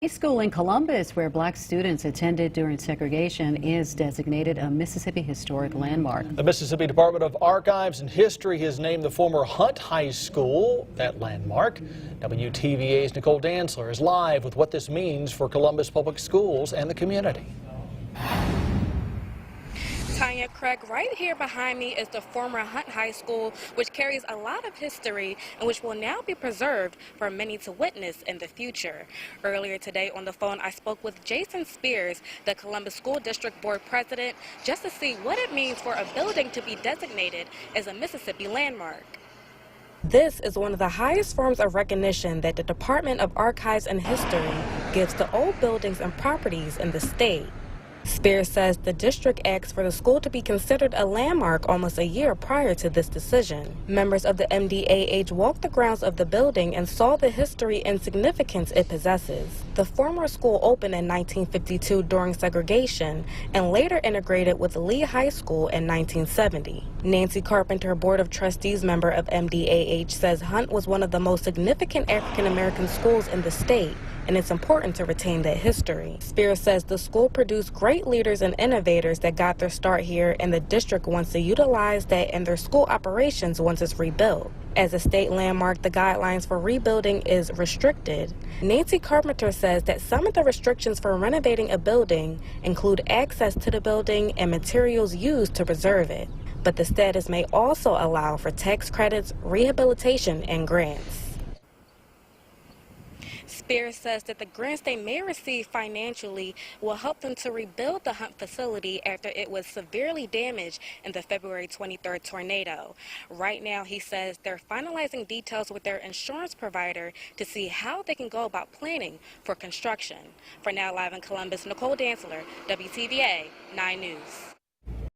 A school in Columbus where black students attended during segregation is designated a Mississippi Historic Landmark. The Mississippi Department of Archives and History has named the former Hunt High School that landmark. WTVA's Nicole Dantzler is live with what this means for Columbus Public Schools and the community. Tanya Craig, right here behind me is the former Hunt High School, which carries a lot of history and which will now be preserved for many to witness in the future. Earlier today on the phone, I spoke with Jason Spears, the Columbus School District Board President, just to see what it means for a building to be designated as a Mississippi landmark. This is one of the highest forms of recognition that the Department of Archives and History gives to old buildings and properties in the state. Spears says the district asked for the school to be considered a landmark almost a year prior to this decision. Members of the MDAH walked the grounds of the building and saw the history and significance it possesses. The former school opened in 1952 during segregation and later integrated with Lee High School in 1970. Nancy Carpenter, Board of Trustees member of MDAH, says Hunt was one of the most significant African-American schools in the state, and it's important to retain that history. Spears says the school produced great leaders and innovators that got their start here, and the district wants to utilize that in their school operations once it's rebuilt. As a state landmark, the guidelines for rebuilding is restricted. Nancy Carpenter says that some of the restrictions for renovating a building include access to the building and materials used to preserve it. But the status may also allow for tax credits, rehabilitation, and grants. Spears says that the grants they may receive financially will help them to rebuild the Hunt facility after it was severely damaged in the February 23rd tornado. Right now, he says they're finalizing details with their insurance provider to see how they can go about planning for construction. For now, live in Columbus, Nicole Dantzler, WTVA 9 News.